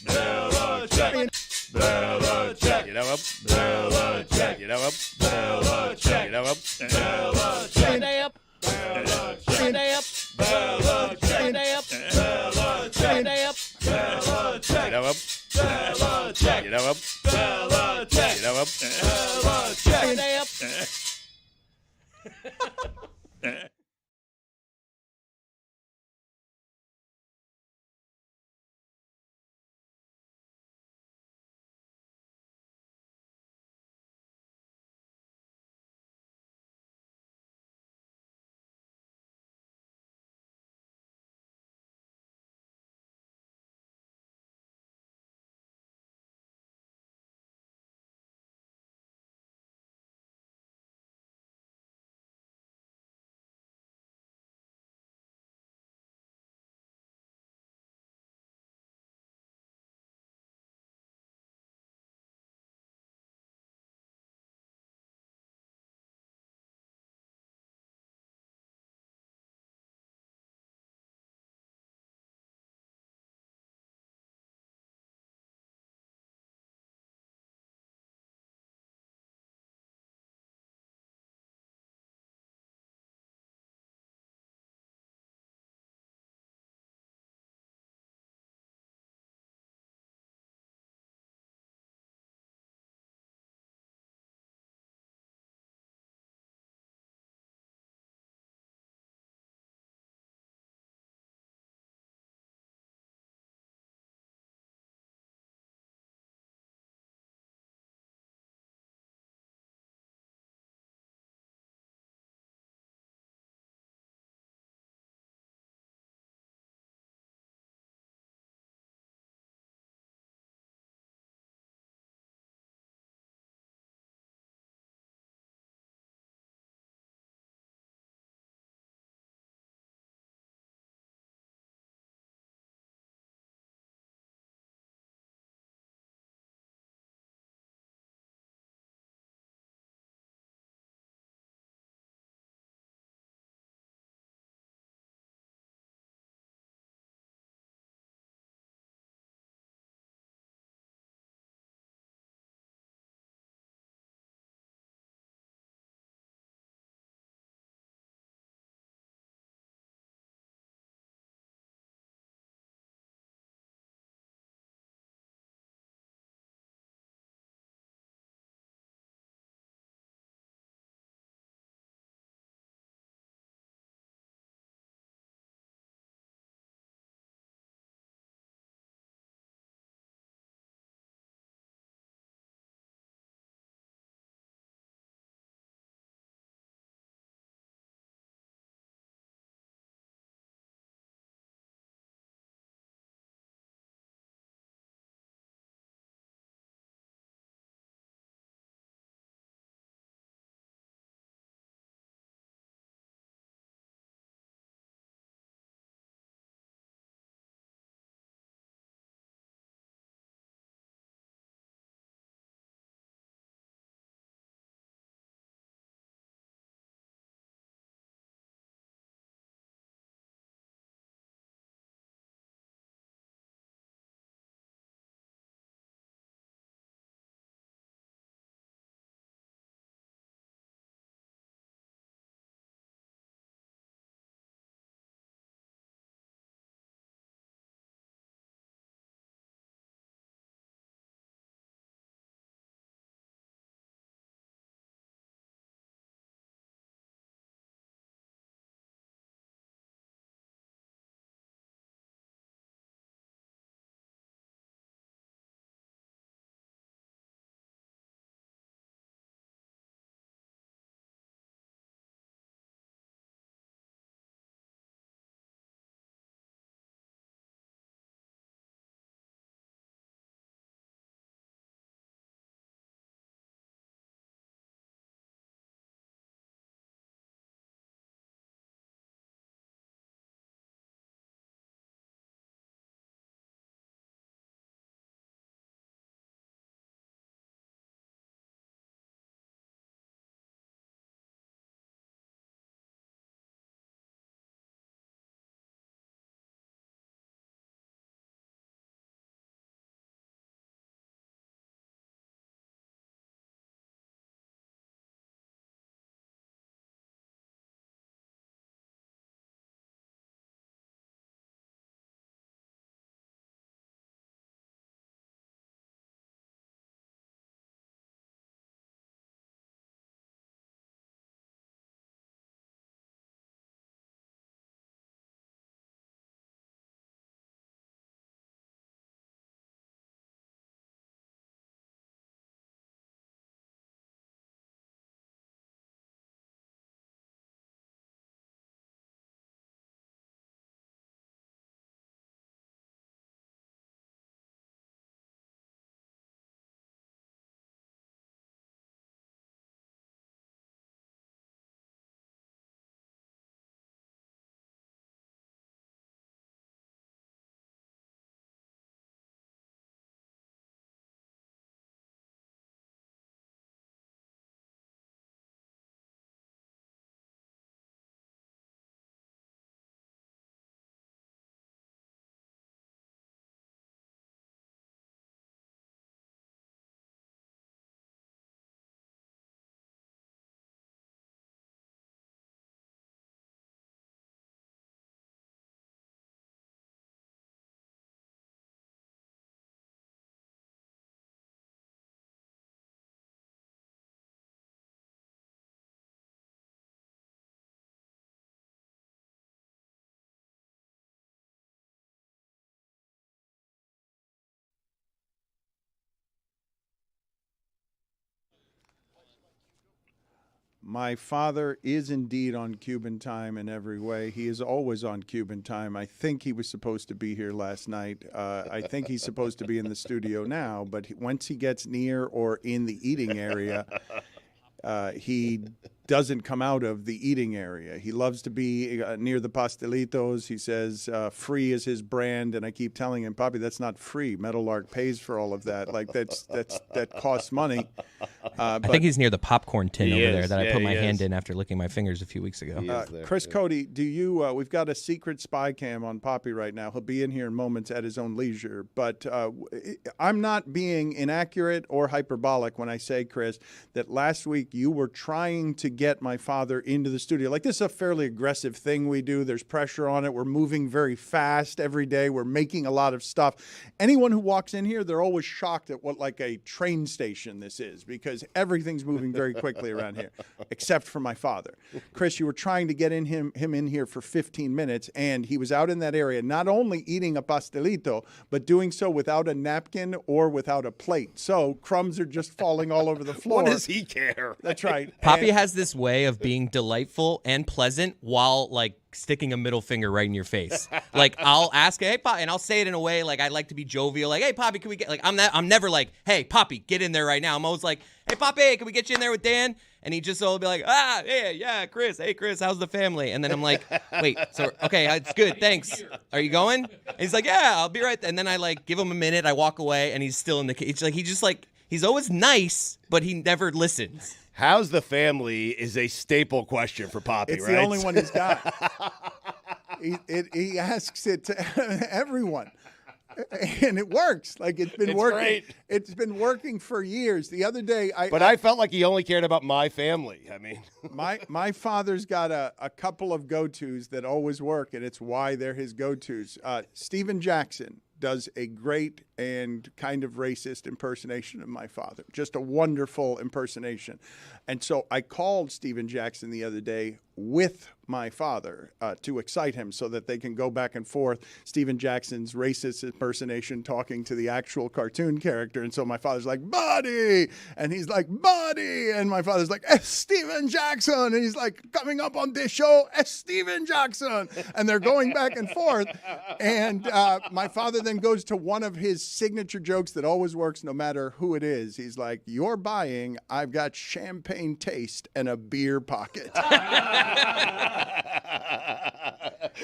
Belichick, Belichick, you know him. Belichick, you know him. Belichick, you know him. Belichick, you know him. Belichick, you know him. Belichick, you know him. Belichick. My father is indeed on Cuban time in every way. He is always on Cuban time. I think he was supposed to be here last night. I think he's supposed to be in the studio now, but once he gets near or in the eating area, he doesn't come out of the eating area. He loves to be near the pastelitos. He says free is his brand, and I keep telling him, Poppy, that's not free. Meadowlark pays for all of that. Like that costs money.
I think he's near the popcorn tin over there that I put my
he
hand
is.
in after licking my fingers a few weeks ago.
Chris Cody, do you? We've got a secret spy cam on Poppy right now. He'll be in here in moments at his own leisure. But I'm not being inaccurate or hyperbolic when I say, Chris, that last week you were trying to get my father into the studio. Like, this is a fairly aggressive thing we do. There's pressure on it. We're moving very fast every day. We're making a lot of stuff. Anyone who walks in here, they're always shocked at what like a train station this is, because everything's moving very quickly around here, except for my father. Chris, you were trying to get him in here for 15 minutes, and he was out in that area, not only eating a pastelito, but doing so without a napkin or without a plate. So crumbs are just falling all over the floor.
What does he care?
That's right.
Poppy
And
has this way of being delightful and pleasant while like sticking a middle finger right in your face. Like, I'll ask, hey, Poppy, and I'll say it in a way like I like to be jovial, like, hey, Poppy, can we get, like, I'm never like, hey, Poppy, get in there right now. I'm always like, hey, Poppy, can we get you in there with Dan? And he just will be like, yeah, Chris, hey, Chris, how's the family? And then I'm like, wait, so, okay, it's good, thanks. Are you going? And he's like, yeah, I'll be right there. And then I like give him a minute, I walk away, and he's still in the cage. Like, he's always nice, but he never listens.
How's the family is a staple question for Poppy,
it's
right?
the only one he's got. He asks it to everyone. And it works. Like, it's been working.
Great.
It's been working for years. The other day,
I felt like he only cared about my family. I mean,
my father's got a couple of go-tos that always work, and it's why they're his go-tos. Steven Jackson does a great and kind of racist impersonation of my father. Just a wonderful impersonation. And so I called Steven Jackson the other day with my father to excite him so that they can go back and forth. Steven Jackson's racist impersonation talking to the actual cartoon character. And so my father's like, Buddy! And he's like, Buddy! And my father's like, Steven Jackson! And he's like, coming up on this show, Steven Jackson! And they're going back and forth. And my father then goes to one of his signature jokes that always works no matter who it is. He's like, you're buying, I've got champagne taste and a beer pocket.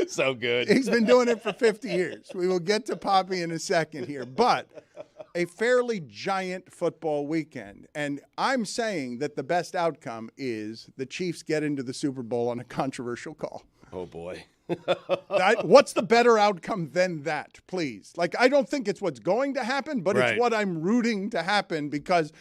so good.
He's been doing it for 50 years. We will get to Poppy in a second here. But a fairly giant football weekend. And I'm saying that the best outcome is the Chiefs get into the Super Bowl on a controversial call.
Oh, boy.
What's the better outcome than that, please? Like, I don't think it's what's going to happen, but
Right.
it's what I'm rooting to happen, because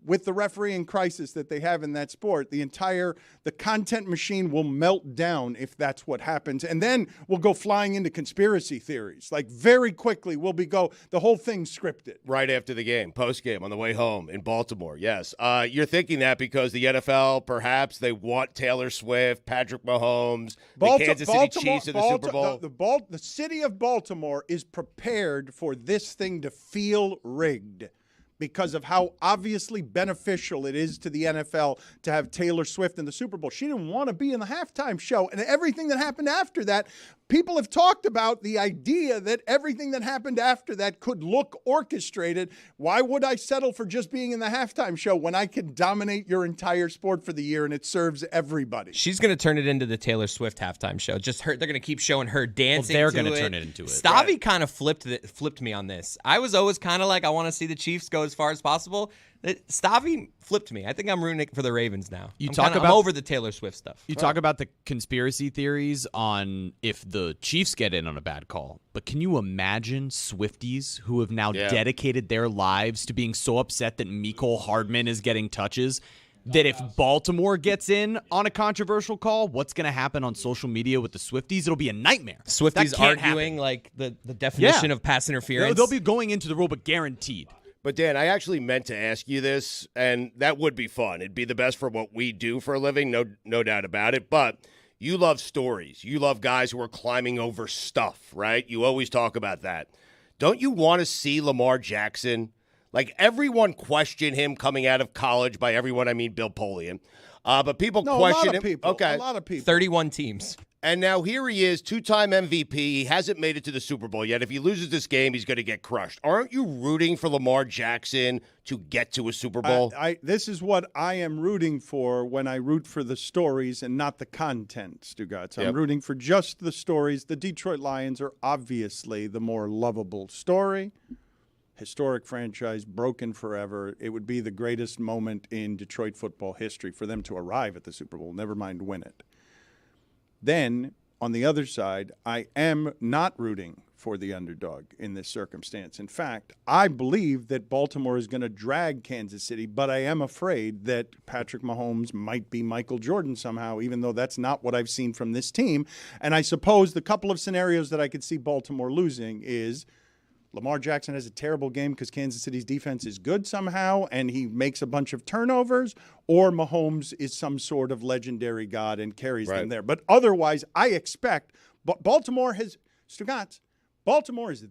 with the refereeing crisis that they have in that sport, the content machine will melt down if that's what happens. And then we'll go flying into conspiracy theories. Like, very quickly, the whole thing's scripted.
Right after the game, post-game, on the way home in Baltimore, yes. You're thinking that because the NFL, perhaps, they want Taylor Swift, Patrick Mahomes, the Kansas City Chiefs in the Super Bowl.
The city of Baltimore is prepared for this thing to feel rigged, because of how obviously beneficial it is to the NFL to have Taylor Swift in the Super Bowl. She didn't want to be in the halftime show. And everything that happened after that, people have talked about the idea that everything that happened after that could look orchestrated. Why would I settle for just being in the halftime show when I can dominate your entire sport for the year and it serves everybody?
She's going to turn it into the Taylor Swift halftime show. Just her, they're going to keep showing her dancing.
they're
going
gonna
to
turn it into it.
Stavi kind of flipped me on this. I was always kind of like, I want to see the Chiefs go as far as possible. Stavi flipped me. I think I'm rooting for the Ravens now. I'm over the Taylor Swift stuff.
You talk about the conspiracy theories on if the Chiefs get in on a bad call, but can you imagine Swifties who have now dedicated their lives to being so upset that Mecole Hardman is getting touches, that if Baltimore gets in on a controversial call, what's going to happen on social media with the Swifties? It'll be a nightmare.
Swifties
That can't
arguing
happen.
like the definition of pass interference.
They'll be going into the rule, but guaranteed.
But, Dan, I actually meant to ask you this, and that would be fun. It'd be the best for what we do for a living, no doubt about it. But you love stories. You love guys who are climbing over stuff, right? You always talk about that. Don't you want to see Lamar Jackson? Like, everyone questioned him coming out of college. By everyone, I mean Bill Polian. But people
No,
question
a lot
him.
of people.
Okay.
A lot of people.
31 teams.
And now here he is, two-time MVP. He hasn't made it to the Super Bowl yet. If he loses this game, he's going to get crushed. Aren't you rooting for Lamar Jackson to get to a Super Bowl?
This is what I am rooting for when I root for the stories and not the content, Stugotz. I'm rooting for just the stories. The Detroit Lions are obviously the more lovable story. Historic franchise, broken forever. It would be the greatest moment in Detroit football history for them to arrive at the Super Bowl, never mind win it. Then, on the other side, I am not rooting for the underdog in this circumstance. In fact, I believe that Baltimore is going to drag Kansas City, but I am afraid that Patrick Mahomes might be Michael Jordan somehow, even though that's not what I've seen from this team. And I suppose the couple of scenarios that I could see Baltimore losing is Lamar Jackson has a terrible game because Kansas City's defense is good somehow and he makes a bunch of turnovers, or Mahomes is some sort of legendary god and carries them there. But otherwise, I expect Baltimore is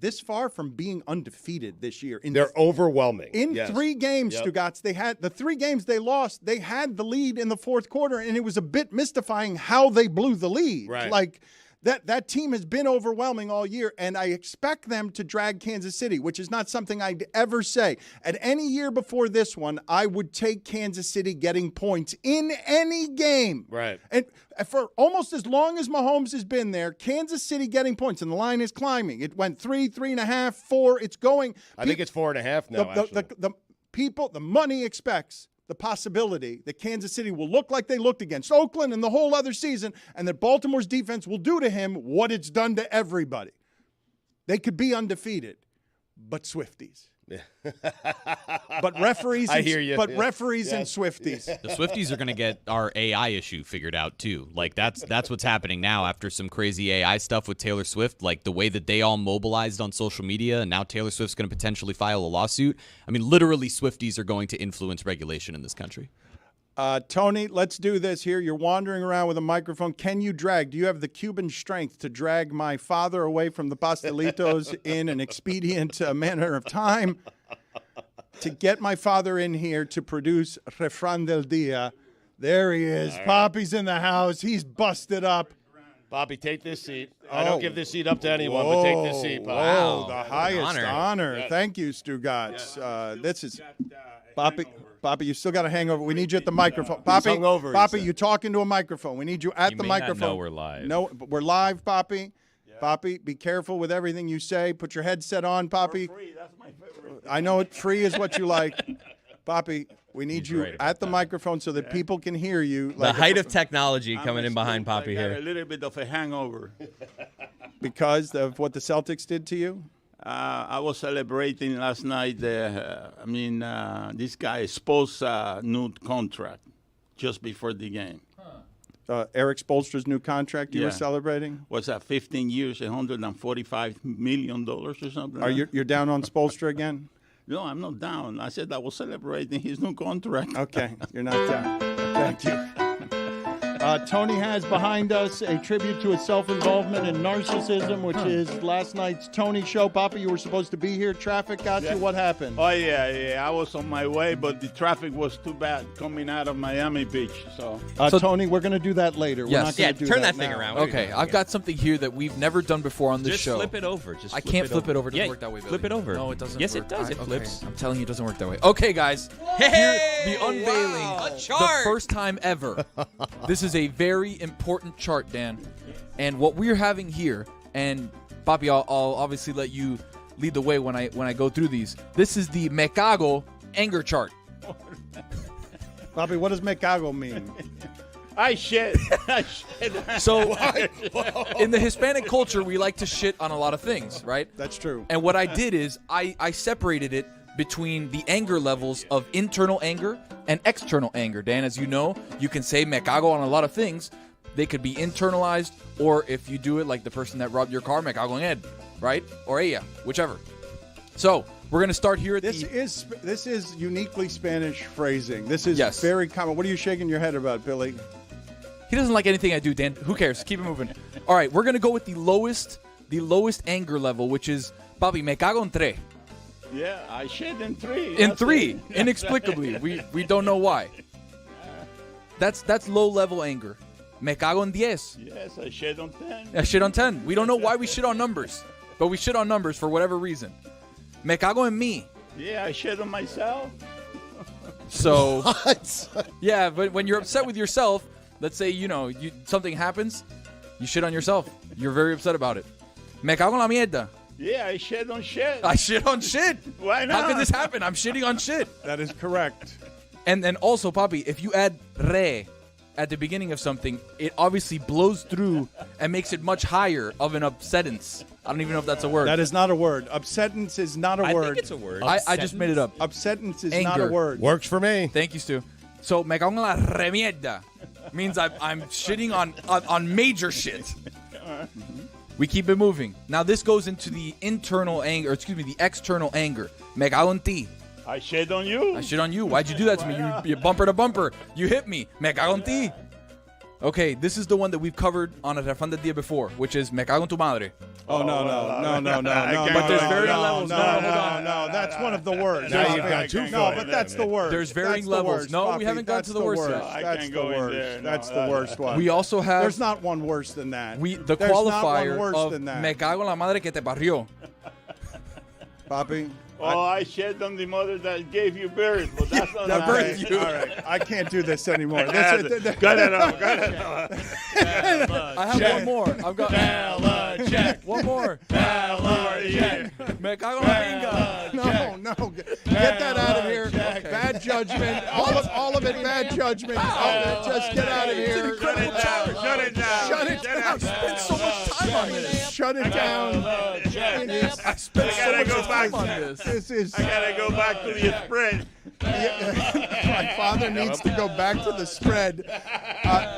this far from being undefeated this year.
They're overwhelming.
In 3 games, Stugotz, they had the 3 games they lost, they had the lead in the fourth quarter, and it was a bit mystifying how they blew the lead.
Right.
Like, That team has been overwhelming all year, and I expect them to drag Kansas City, which is not something I'd ever say. At any year before this one, I would take Kansas City getting points in any game.
Right.
And for almost as long as Mahomes has been there, Kansas City getting points, and the line is climbing. It went 3, 3.5, 4. It's going.
I think it's 4.5 now, actually.
The money expects the possibility that Kansas City will look like they looked against Oakland and the whole other season, and that Baltimore's defense will do to him what it's done to everybody. They could be undefeated, but Swifties. But referees, referees and Swifties.
The Swifties are going to get our AI issue figured out too. Like that's what's happening now after some crazy AI stuff with Taylor Swift. Like the way that they all mobilized on social media, and now Taylor Swift's going to potentially file a lawsuit. I mean, literally, Swifties are going to influence regulation in this country.
Tony, let's do this here. You're wandering around with a microphone. Can you drag? Do you have the Cuban strength to drag my father away from the pastelitos in an expedient manner of time to get my father in here to produce Refran del Dia? There he is. Poppy's in the house. He's busted up.
Bobby, take this seat. I don't give this seat up to anyone, but take this seat, Bobby.
Wow, the highest honor. Thank you, Stugotz. This is Poppy, you still got a hangover. We need you at the microphone. Poppy, you talk into a microphone. We need you at the microphone.
Not know we're live.
No, but we're live, Poppy. Yeah. Poppy, be careful with everything you say. Put your headset on, Poppy.
Free, that's my favorite.
I know free is what you like. Poppy, we need you at the microphone so that people can hear you.
The height of technology coming in behind Poppy
I got
here.
a little bit of a hangover.
Because of what the Celtics did to you?
I was celebrating last night. This guy exposed a new contract just before the game.
Eric Spoelstra's new contract you were
Yeah.
celebrating?
Was that 15 years, $145 million or something?
You're down on Spoelstra again?
No, I'm not down. I said I was celebrating his new contract.
Okay, you're not down. Thank you. Tony has behind us a tribute to his self-involvement and narcissism, which is last night's Tony show. Papa, you were supposed to be here. Traffic got you. What happened?
Oh, yeah. I was on my way, but the traffic was too bad coming out of Miami Beach. So
Tony, we're going to do that later.
Yes.
We're not going to do
turn
that
that thing
now.
around.
Okay, I've got something here that we've never done before on this
Just
show.
flip it over.
I can't flip it over. It doesn't work that way, Billy.
Flip it over.
No, it doesn't
Yes,
work.
it does. It
Okay,
flips.
I'm telling you, it doesn't work that way. Okay, guys. Here, the unveiling.
A
The
chart.
first time ever. This is a very important chart, Dan. And what we're having here, and Papi, I'll obviously let you lead the way when I go through these. This is the Me Cago anger chart.
Bobby, what does Mecago mean?
I shit.
So, in the Hispanic culture, we like to shit on a lot of things, right?
That's true.
And what I did is I separated it between the anger levels of internal anger and external anger. Dan, as you know, you can say me cago on a lot of things. They could be internalized, or if you do it like the person that robbed your car, me cago en él, right? Or ella, whichever. So, we're going to start here at
This is uniquely Spanish phrasing. This is
Yes.
very common. What are you shaking your head about, Billy?
He doesn't like anything I do, Dan. Who cares? Keep it moving. All right, we're going to go with the lowest anger level, which is, Papi, me cago en tres.
Yeah, I shit in 3.
In
That's
3,
it.
inexplicably. We don't know why. That's low-level anger. Me cago en 10.
Yes, I shit on 10.
I shit on 10. We don't know why we shit on numbers, but we shit on numbers for whatever reason. Me cago en mí.
Yeah, I shit on myself.
So, yeah, but when you're upset with yourself, let's say, something happens, you shit on yourself. You're very upset about it. Me cago en la mierda.
Yeah, I shit on shit.
I shit on shit.
Why not?
How could this happen? I'm shitting on shit.
That is correct.
And then also, Papi, if you add re at the beginning of something, it obviously blows through and makes it much higher of an upsettance. I don't even know if that's a word.
That is not a word. Upsettance is not a
I
word.
think it's a word.
I just made it up.
Upsettance is
Anger.
not a word.
Works for me.
Thank you, Stu. So, me cago en la remierda means I'm shitting on major shit. We keep it moving. Now, this goes into the the external anger. Me cago en ti.
I shit on you.
I shit on you. Why'd you do that to me? You bumper to bumper. You hit me. Me cago en ti. Okay, this is the one that we've covered on a Refund del Dia before, which is me cago en tu madre.
Oh, no.
But there's varying levels.
No. That's one of the words.
Now you've got two
No,
for
but
it.
that's the worst.
There's varying
That's the
levels.
worst,
No, we
Poppy.
haven't gotten
That's
to the worst yet.
I
That's
can't
the
go in
worst.
there. No,
That's the worst one.
We also have
There's not one worse than that.
the
There's not
qualifier
one worse
of
than that.
me cago en la madre que te parió.
Poppy.
Oh, I shit on the mother that gave you birth, but that's not
That
nice.
birthed you.
All right. I can't do this anymore.
Cut it off.
I have one more. I've got
Check.
one more.
Check.
Me cago en la pinga.
No. Get that out of here. Bad judgment. All of it bad judgment. Just get out of here.
Shut it down.
Shut it down.
Spent so much time on this.
Shut it down.
I spent so
gotta
much
go
time
back.
on this.
This is.
I gotta go back to the spread.
My father needs to go back to the spread.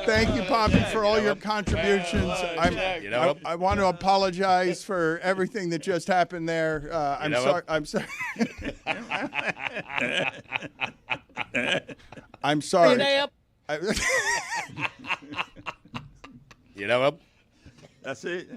Thank you, Poppy, for all your contributions. I want to apologize for everything that just happened there. I'm sorry. I'm sorry. I'm sorry.
You know what?
That's it.